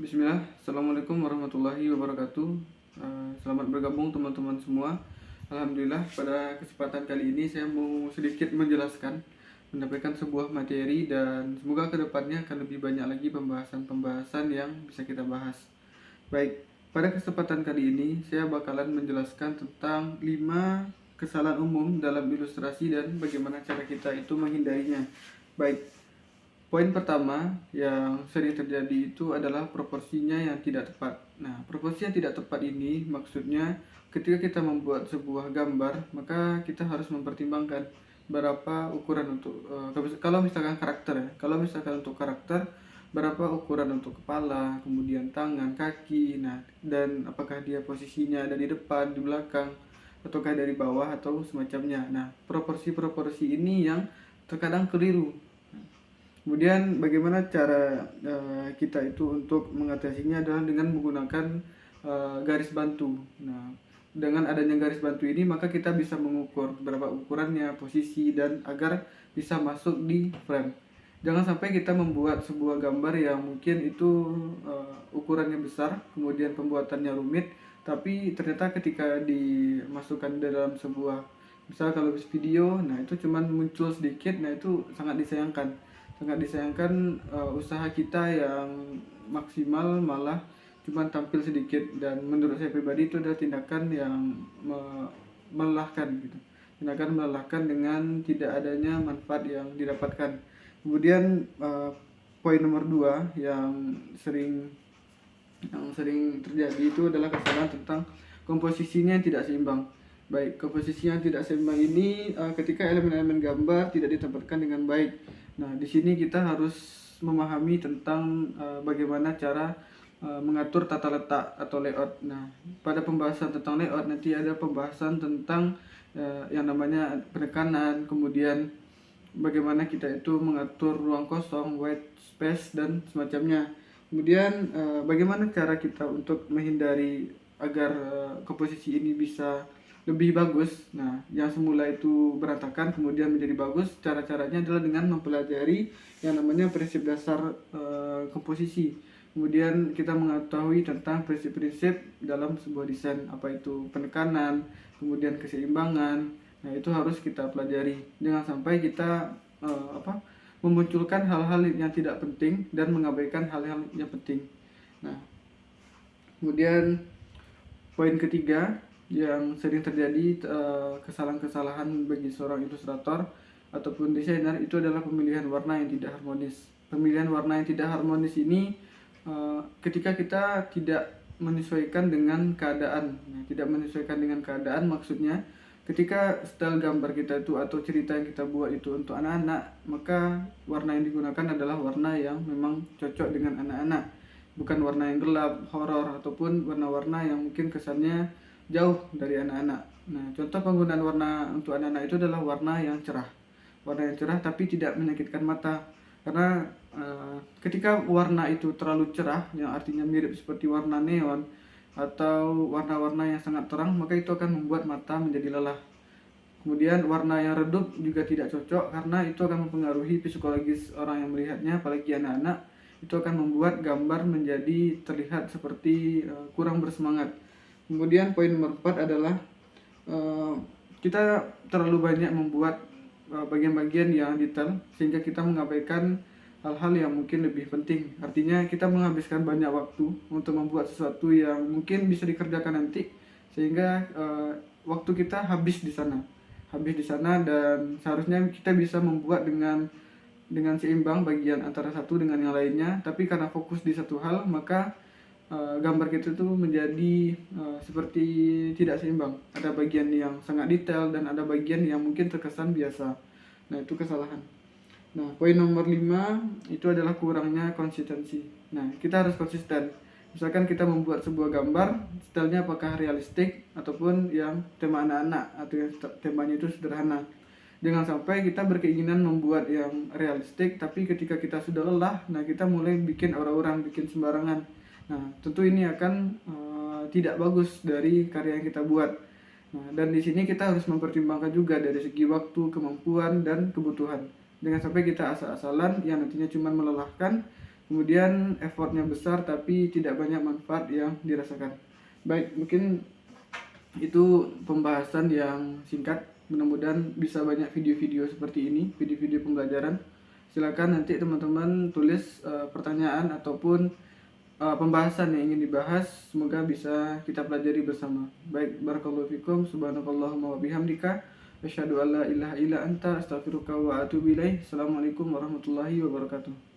Bismillah, Assalamualaikum warahmatullahi wabarakatuh. Selamat bergabung teman-teman semua. Alhamdulillah, pada kesempatan kali ini saya mau sedikit menjelaskan, menyampaikan sebuah materi dan semoga kedepannya akan lebih banyak lagi pembahasan-pembahasan yang bisa kita bahas. Baik, pada kesempatan kali ini saya bakalan menjelaskan tentang 5 kesalahan umum dalam ilustrasi dan bagaimana cara kita itu menghindarinya. Baik, poin pertama yang sering terjadi itu adalah proporsinya yang tidak tepat. Nah, proporsi yang tidak tepat ini maksudnya ketika kita membuat sebuah gambar, maka kita harus mempertimbangkan berapa ukuran untuk kalau misalkan karakter ya. Kalau misalkan untuk karakter, berapa ukuran untuk kepala, kemudian tangan, kaki. Nah, dan apakah dia posisinya ada di depan, di belakang, ataukah dari bawah atau semacamnya. Nah, proporsi-proporsi ini yang terkadang keliru. Kemudian bagaimana cara kita itu untuk mengatasinya adalah dengan menggunakan garis bantu. Nah, dengan adanya garis bantu ini maka kita bisa mengukur berapa ukurannya, posisi dan agar bisa masuk di frame. Jangan sampai kita membuat sebuah gambar yang mungkin itu ukurannya besar, kemudian pembuatannya rumit, tapi ternyata ketika dimasukkan dalam sebuah, misal kalau video, nah itu cuman muncul sedikit, nah itu sangat disayangkan usaha kita yang maksimal malah cuma tampil sedikit, dan menurut saya pribadi itu adalah tindakan yang melelahkan gitu, tindakan melelahkan dengan tidak adanya manfaat yang didapatkan. Kemudian poin nomor 2 yang sering terjadi itu adalah kesalahan tentang komposisinya yang tidak seimbang. Baik, komposisi yang tidak seimbang ini ketika elemen-elemen gambar tidak ditempatkan dengan baik. Nah, di sini kita harus memahami tentang bagaimana cara mengatur tata letak atau layout. Nah, pada pembahasan tentang layout nanti ada pembahasan tentang yang namanya penekanan, kemudian bagaimana kita itu mengatur ruang kosong, white space dan semacamnya. Kemudian bagaimana cara kita untuk menghindari agar komposisi ini bisa lebih bagus. Nah, yang semula itu berantakan kemudian menjadi bagus, cara-caranya adalah dengan mempelajari yang namanya prinsip dasar komposisi. Kemudian kita mengetahui tentang prinsip-prinsip dalam sebuah desain, apa itu penekanan, kemudian keseimbangan. Nah, itu harus kita pelajari. Jangan sampai kita memunculkan hal-hal yang tidak penting dan mengabaikan hal-hal yang penting. Nah, kemudian poin ketiga yang sering terjadi kesalahan-kesalahan bagi seorang ilustrator ataupun desainer itu adalah pemilihan warna yang tidak harmonis. Pemilihan warna yang tidak harmonis ini ketika kita tidak menyesuaikan dengan keadaan. Nah, tidak menyesuaikan dengan keadaan maksudnya ketika style gambar kita itu atau cerita yang kita buat itu untuk anak-anak, maka warna yang digunakan adalah warna yang memang cocok dengan anak-anak, bukan warna yang gelap, horor, ataupun warna-warna yang mungkin kesannya jauh dari anak-anak. Nah, contoh penggunaan warna untuk anak-anak itu adalah warna yang cerah. Warna yang cerah tapi tidak menyakitkan mata. Karena ketika warna itu terlalu cerah, yang artinya mirip seperti warna neon atau warna-warna yang sangat terang, maka itu akan membuat mata menjadi lelah. Kemudian warna yang redup juga tidak cocok karena itu akan mempengaruhi psikologis orang yang melihatnya, apalagi anak-anak. Itu akan membuat gambar menjadi terlihat seperti kurang bersemangat. Kemudian poin nomor 4 adalah kita terlalu banyak membuat bagian-bagian yang detail sehingga kita mengabaikan hal-hal yang mungkin lebih penting. Artinya kita menghabiskan banyak waktu untuk membuat sesuatu yang mungkin bisa dikerjakan nanti, sehingga waktu kita habis di sana, dan seharusnya kita bisa membuat dengan seimbang bagian antara satu dengan yang lainnya, tapi karena fokus di satu hal maka gambar kita itu menjadi seperti tidak seimbang. Ada bagian yang sangat detail dan ada bagian yang mungkin terkesan biasa. Nah, itu kesalahan. Nah, poin nomor 5 itu adalah kurangnya konsistensi. Nah, kita harus konsisten. Misalkan kita membuat sebuah gambar, stylenya apakah realistik ataupun yang tema anak-anak atau yang temanya itu sederhana. Jangan sampai kita berkeinginan membuat yang realistik, tapi ketika kita sudah lelah, nah kita mulai bikin orang-orang, bikin sembarangan. Nah, tentu ini akan tidak bagus dari karya yang kita buat. Nah, dan di sini kita harus mempertimbangkan juga dari segi waktu, kemampuan, dan kebutuhan. Jangan sampai kita asal-asalan yang nantinya cuma melelahkan, kemudian effortnya besar tapi tidak banyak manfaat yang dirasakan. Baik, mungkin itu pembahasan yang singkat, mudah-mudahan bisa banyak video-video seperti ini, video-video pembelajaran. Silakan nanti teman-teman tulis pertanyaan ataupun pembahasan yang ingin dibahas, semoga bisa kita pelajari bersama. Baik, barakallahu fikum, subhanakallahumma wa bihamdika, asyhadu an la ilaha illa anta, astaghfiruka wa atubu ilaih. Assalamualaikum warahmatullahi wabarakatuh.